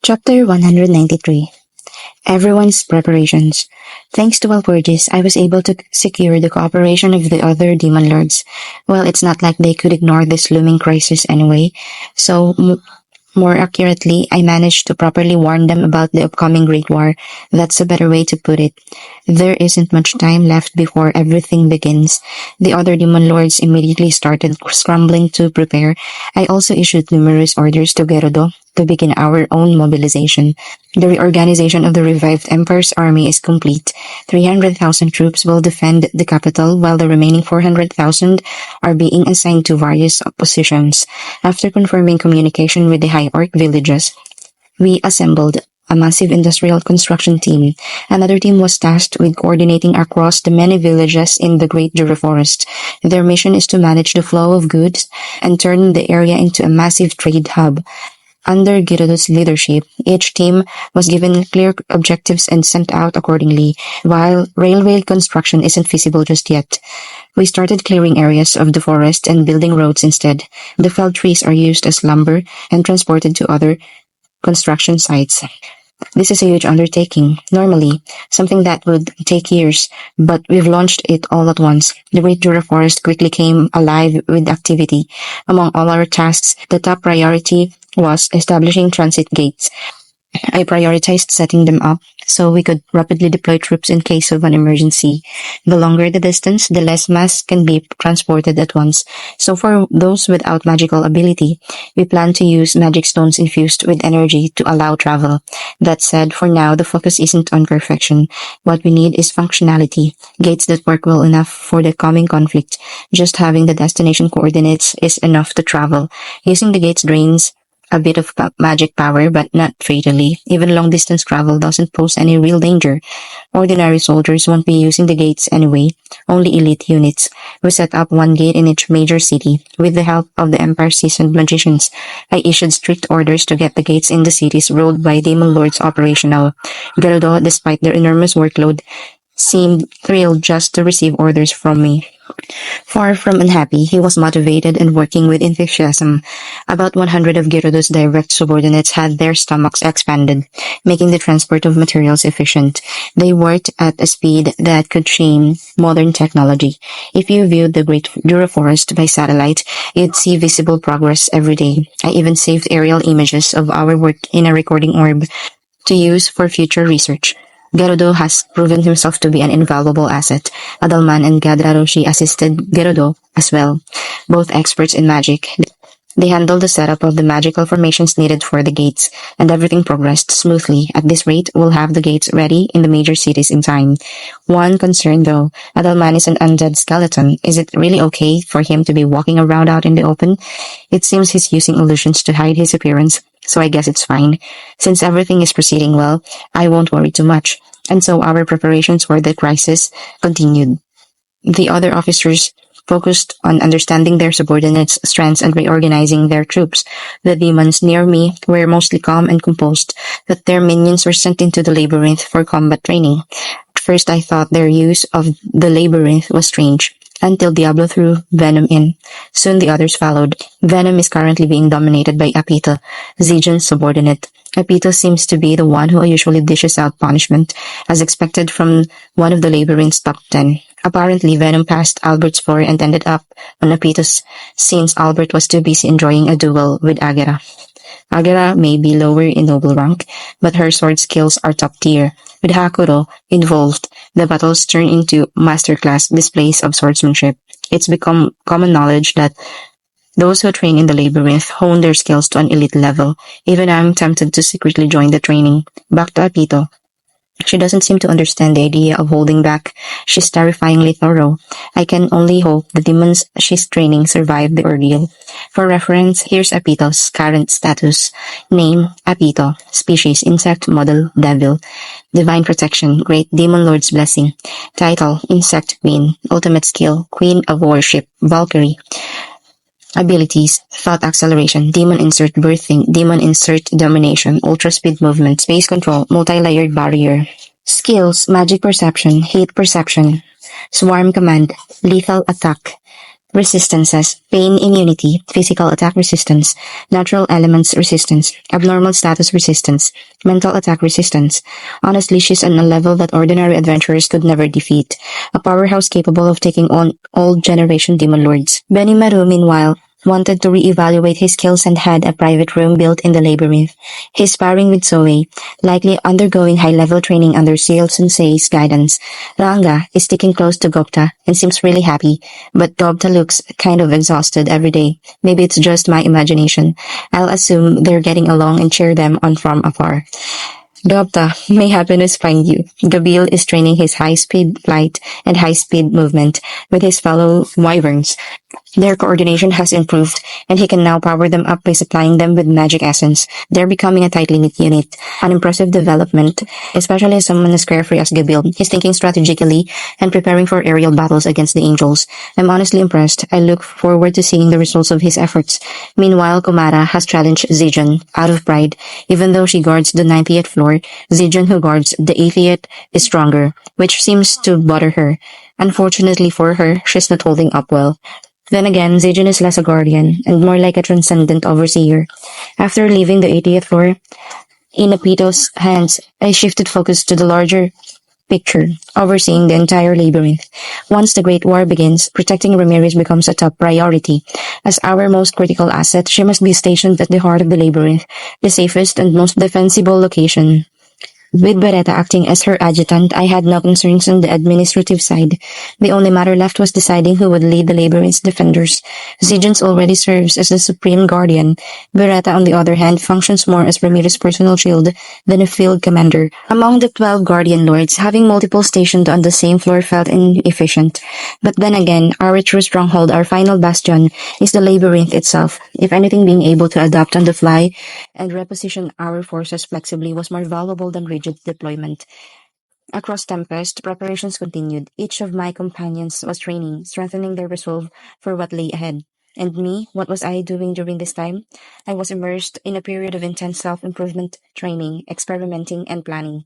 Chapter 193. Everyone's preparations. Thanks to Walpurgis, I was able to secure the cooperation of the other demon lords. Well, it's not like they could ignore this looming crisis anyway, so more accurately, I managed to properly warn them about the upcoming Great War. That's a better way to put it. There isn't much time left before everything begins. The other demon lords immediately started scrambling to prepare. I also issued numerous orders to Gerudo to begin our own mobilization. The reorganization of the revived Empire's army is complete. 300,000 troops will defend the capital, while the remaining 400,000 are being assigned to various positions. After confirming communication with the High Orc villages, we assembled a massive industrial construction team. Another team was tasked with coordinating across the many villages in the Great Jura Forest. Their mission is to manage the flow of goods and turn the area into a massive trade hub. Under Gerudo's leadership, each team was given clear objectives and sent out accordingly, while railway construction isn't feasible just yet. We started clearing areas of the forest and building roads instead. The felled trees are used as lumber and transported to other construction sites. This is a huge undertaking. Normally, something that would take years, but we've launched it all at once. The Great Jura Forest quickly came alive with activity. Among all our tasks, the top priority was establishing transit gates. I prioritized setting them up so we could rapidly deploy troops in case of an emergency. The longer the distance, the less mass can be transported at once. So for those without magical ability, we plan to use magic stones infused with energy to allow travel. That said, for now, the focus isn't on perfection. What we need is functionality, gates that work well enough for the coming conflict. Just having the destination coordinates is enough to travel. Using the gates drains a bit of magic power, but not fatally. Even long-distance travel doesn't pose any real danger. Ordinary soldiers won't be using the gates anyway, only elite units. We set up one gate in each major city. With the help of the Empire's seasoned magicians, I issued strict orders to get the gates in the cities ruled by demon lords operational. Gerudo, despite their enormous workload, seemed thrilled just to receive orders from me. Far from unhappy, he was motivated and working with enthusiasm. About 100 of Gerudo's direct subordinates had their stomachs expanded, making the transport of materials efficient. They worked at a speed that could shame modern technology. If you viewed the Great Jura Forest by satellite, you'd see visible progress every day. I even saved aerial images of our work in a recording orb to use for future research. Gerudo has proven himself to be an invaluable asset. Adalman and Gadraroshi assisted Gerudo as well, both experts in magic. They handled the setup of the magical formations needed for the gates, and everything progressed smoothly. At this rate, we'll have the gates ready in the major cities in time. One concern though, Adalman is an undead skeleton. Is it really okay for him to be walking around out in the open? It seems he's using illusions to hide his appearance, so I guess it's fine. Since everything is proceeding well, I won't worry too much. And so our preparations for the crisis continued. The other officers focused on understanding their subordinates' strengths and reorganizing their troops. The demons near me were mostly calm and composed, but their minions were sent into the labyrinth for combat training. At first I thought their use of the labyrinth was strange, until Diablo threw Venom in. Soon the others followed. Venom is currently being dominated by Apito, Zijin's subordinate. Apito seems to be the one who usually dishes out punishment, as expected from one of the labyrinth's top 10. Apparently, Venom passed Albert's floor and ended up on Apito's, since Albert was too busy enjoying a duel with Agera. Agera may be lower in noble rank, but her sword skills are top tier. With Hakuro involved, the battles turn into masterclass displays of swordsmanship. It's become common knowledge that those who train in the labyrinth hone their skills to an elite level. Even I'm tempted to secretly join the training. Back to Apito. She doesn't seem to understand the idea of holding back. She's terrifyingly thorough. I can only hope the demons she's training survive the ordeal. For reference, here's Apito's current status. Name, Apito. Species, insect, model, devil. Divine protection, great demon lord's blessing. Title, insect queen. Ultimate skill, queen of worship, Valkyrie. Abilities, thought acceleration, demon insert birthing, demon insert domination, ultra speed movement, space control, multi-layered barrier. Skills, magic perception, heat perception, swarm command, lethal attack, resistances, pain immunity, physical attack resistance, natural elements resistance, abnormal status resistance, mental attack resistance. Honestly, she's on a level that ordinary adventurers could never defeat. A powerhouse capable of taking on old generation demon lords. Benimaru, meanwhile, wanted to re-evaluate his skills and had a private room built in the labyrinth. He's sparring with Zoe, likely undergoing high-level training under Seal Sensei's guidance. Ranga is sticking close to Gupta and seems really happy, but Gupta looks kind of exhausted every day. Maybe it's just my imagination. I'll assume they're getting along and cheer them on from afar. Gupta, may happiness find you. Gabil is training his high-speed flight and high-speed movement with his fellow wyverns. Their coordination has improved, and he can now power them up by supplying them with magic essence. They're becoming a tightly knit unit. An impressive development, especially as someone as carefree as Gabil. He's thinking strategically and preparing for aerial battles against the angels. I'm honestly impressed. I look forward to seeing the results of his efforts. Meanwhile, Kumara has challenged Zijun out of pride. Even though she guards the 90th floor, Zijun, who guards the 80th, is stronger, which seems to bother her. Unfortunately for her, she's not holding up well. Then again, Zijun is less a guardian and more like a transcendent overseer. After leaving the 80th floor, in Apito's hands, I shifted focus to the larger picture, overseeing the entire labyrinth. Once the Great War begins, protecting Ramirez becomes a top priority. As our most critical asset, she must be stationed at the heart of the labyrinth, the safest and most defensible location. With Beretta acting as her adjutant, I had no concerns on the administrative side. The only matter left was deciding who would lead the Labyrinth's defenders. Zijans already serves as the supreme guardian. Beretta, on the other hand, functions more as Ramirez's personal shield than a field commander. Among the 12 guardian lords, having multiple stationed on the same floor felt inefficient. But then again, our true stronghold, our final bastion, is the Labyrinth itself. If anything, being able to adapt on the fly and reposition our forces flexibly was more valuable than rigid deployment. Across Tempest, preparations continued. Each of my companions was training, strengthening their resolve for what lay ahead. And me, what was I doing during this time? I was immersed in a period of intense self-improvement training, experimenting, and planning.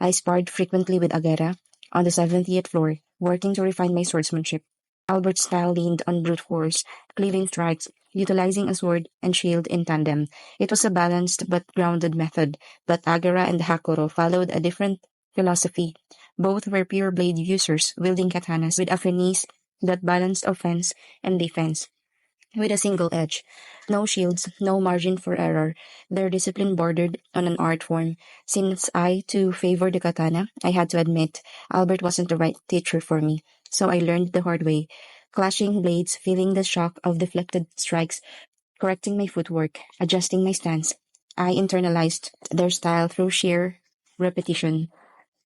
I sparred frequently with Agera on the 70th floor, working to refine my swordsmanship. Albert's style leaned on brute force, cleaving strikes, utilizing a sword and shield in tandem. It was a balanced but grounded method, but Agera and Hakuro followed a different philosophy. Both were pure blade users, wielding katanas with a finesse that balanced offense and defense with a single edge. No shields, no margin for error. Their discipline bordered on an art form. Since I too favor the katana, I had to admit Albert wasn't the right teacher for me. So I learned the hard way. Clashing blades, feeling the shock of deflected strikes, correcting my footwork, adjusting my stance. I internalized their style through sheer repetition.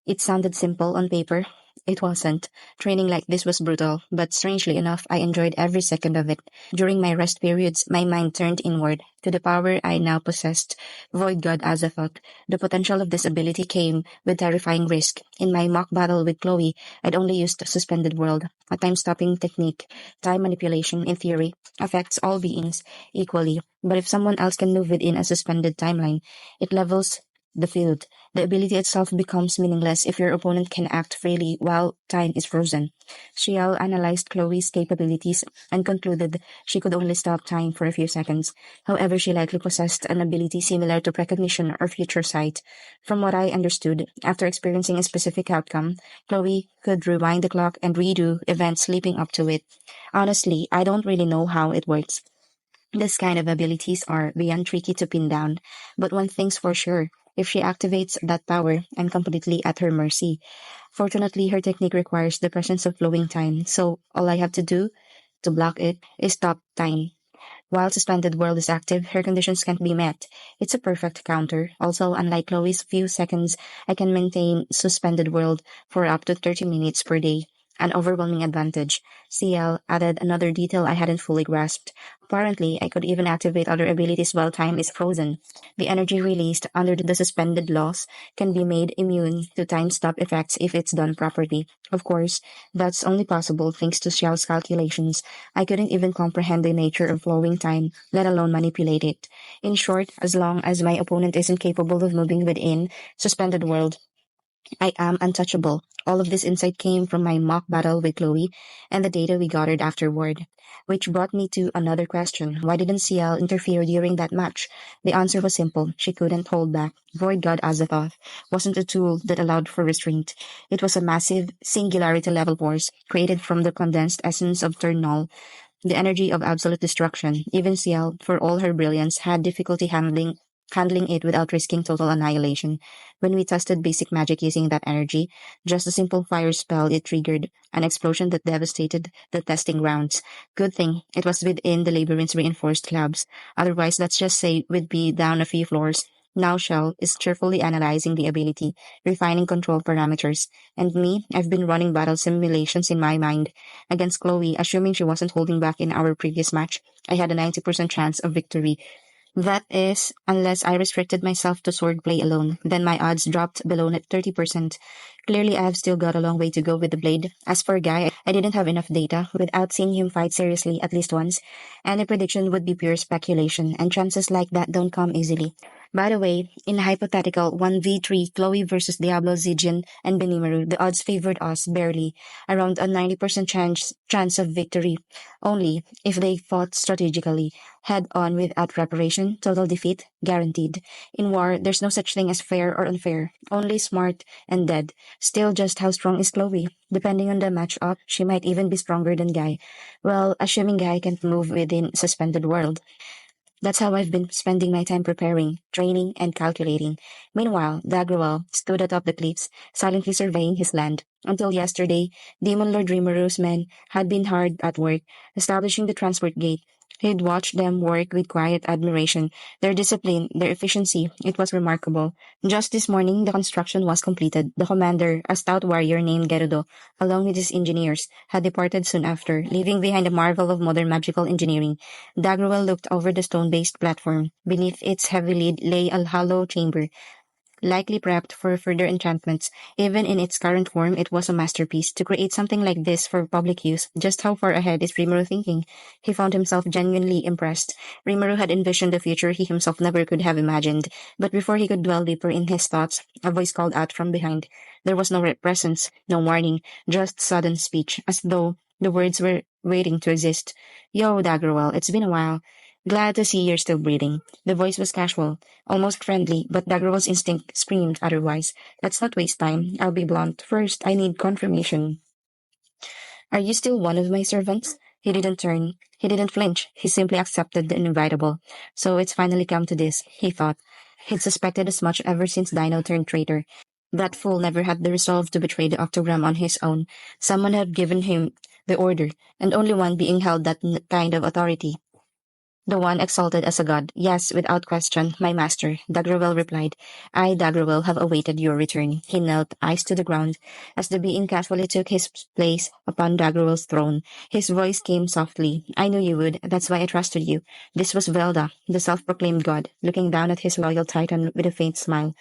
It sounded simple on paper. It wasn't. Training like this was brutal, but strangely enough, I enjoyed every second of it. During my rest periods, my mind turned inward to the power I now possessed. Void God as a thought. The potential of this ability came with terrifying risk. In my mock battle with Chloe, I'd only used Suspended World, a time-stopping technique. Time manipulation, in theory, affects all beings equally. But if someone else can move within a suspended timeline, it levels the field. The ability itself becomes meaningless if your opponent can act freely while time is frozen. Shiel analyzed Chloe's capabilities and concluded she could only stop time for a few seconds. However, she likely possessed an ability similar to precognition or future sight. From what I understood, after experiencing a specific outcome, Chloe could rewind the clock and redo events leading up to it. Honestly, I don't really know how it works. This kind of abilities are beyond tricky to pin down, but one thing's for sure. If she activates that power, I'm completely at her mercy. Fortunately, her technique requires the presence of flowing time, so all I have to do to block it is stop time. While Suspended World is active, her conditions can't be met. It's a perfect counter. Also, unlike Chloe's few seconds, I can maintain Suspended World for up to 30 minutes per day. An overwhelming advantage. CL added another detail I hadn't fully grasped. Apparently, I could even activate other abilities while time is frozen. The energy released under the suspended laws can be made immune to time stop effects if it's done properly. Of course, that's only possible thanks to Xiao's calculations. I couldn't even comprehend the nature of flowing time, let alone manipulate it. In short, as long as my opponent isn't capable of moving within suspended world, I am untouchable. All of this insight came from my mock battle with Chloe and the data we gathered afterward. Which brought me to another question. Why didn't CL interfere during that match? The answer was simple. She couldn't hold back. Void God Azathoth wasn't a tool that allowed for restraint. It was a massive, singularity level force created from the condensed essence of Ternal, the energy of absolute destruction. Even CL, for all her brilliance, had difficulty handling it without risking total annihilation. When we tested basic magic using that energy, just a simple fire spell, it triggered an explosion that devastated the testing grounds. Good thing it was within the labyrinth's reinforced labs. Otherwise, let's just say we'd be down a few floors. Now Shell is cheerfully analyzing the ability, refining control parameters. And me, I've been running battle simulations in my mind. Against Chloe, assuming she wasn't holding back in our previous match, I had a 90% chance of victory. That is, unless I restricted myself to swordplay alone, then my odds dropped below 30%. Clearly, I have still got a long way to go with the blade. As for Guy, I didn't have enough data without seeing him fight seriously at least once. Any prediction would be pure speculation, and chances like that don't come easily. By the way, in the hypothetical 1v3 Chloe versus Diablo, Zijian, and Benimaru, the odds favored us barely, around a 90% chance of victory, only if they fought strategically, head on without preparation, total defeat, guaranteed. In war, there's no such thing as fair or unfair, only smart and dead. Still, just how strong is Chloe? Depending on the matchup, she might even be stronger than Guy. Well, assuming Guy can't move within suspended world. That's how I've been spending my time preparing, training, and calculating. Meanwhile, Dagrawal stood atop the cliffs, silently surveying his land. Until yesterday, Demon Lord Rimuru's men had been hard at work, establishing the transport gate. He'd watched them work with quiet admiration. Their discipline, their efficiency, it was remarkable. Just this morning, the construction was completed. The commander, a stout warrior named Gerudo, along with his engineers, had departed soon after, leaving behind a marvel of modern magical engineering. Dagrawal looked over the stone-based platform. Beneath its heavy lid lay a hollow chamber, likely prepped for further enchantments. Even in its current form, it was a masterpiece. To create something like this for public use, just how far ahead is Rimuru thinking? He found himself genuinely impressed. Rimuru had envisioned a future he himself never could have imagined. But before he could dwell deeper in his thoughts, a voice called out from behind. There was no presence, no warning, just sudden speech, as though the words were waiting to exist. Yo, Daggerwell, it's been a while. Glad to see you're still breathing. The voice was casual, almost friendly, but Daggerwell's instinct screamed otherwise. Let's not waste time. I'll be blunt. First, I need confirmation. Are you still one of my servants? He didn't turn. He didn't flinch. He simply accepted the inevitable. So it's finally come to this, he thought. He'd suspected as much ever since Dino turned traitor. That fool never had the resolve to betray the octogram on his own. Someone had given him the order, and only one being held that kind of authority. The one exalted as a god. Yes, without question, my master, Dagrawell replied. I, Dagrawell, have awaited your return. He knelt, eyes to the ground, as the being casually took his place upon Dagrawell's throne. His voice came softly. I knew you would. That's why I trusted you. This was Velda, the self-proclaimed god, looking down at his loyal titan with a faint smile.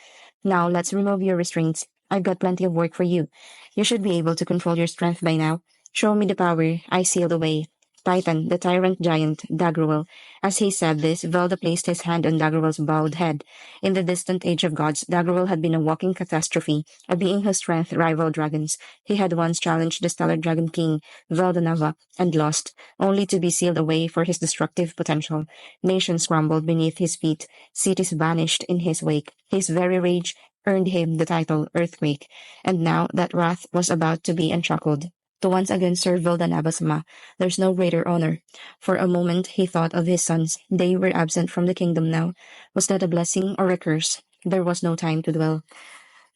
Now, let's remove your restraints. I've got plenty of work for you. You should be able to control your strength by now. Show me the power I sealed away. Titan, the tyrant giant, Daggerwell. As he said this, Velda placed his hand on Daggerwell's bowed head. In the distant age of gods, Daggerwell had been a walking catastrophe, a being whose strength rivaled dragons. He had once challenged the stellar dragon king, Veldanava, and lost, only to be sealed away for his destructive potential. Nations crumbled beneath his feet, cities vanished in his wake. His very rage earned him the title Earthquake, and now that wrath was about to be unshackled. To once again serve Vildanabasma, there's no greater honor. For a moment he thought of his sons. They were absent from the kingdom now. Was that a blessing or a curse? There was no time to dwell.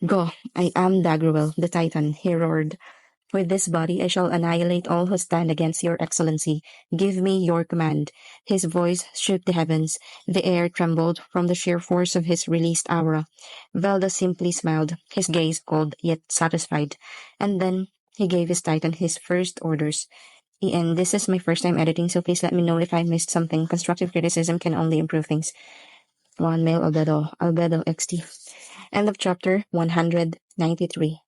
Go, I am Daggerwell, the Titan, he roared. With this body I shall annihilate all who stand against your excellency. Give me your command. His voice shook the heavens. The air trembled from the sheer force of his released aura. Velda simply smiled, his gaze cold yet satisfied. And then he gave his titan his first orders. Ian, this is my first time editing, so please let me know if I missed something. Constructive criticism can only improve things. One male albedo XT. End of chapter 193.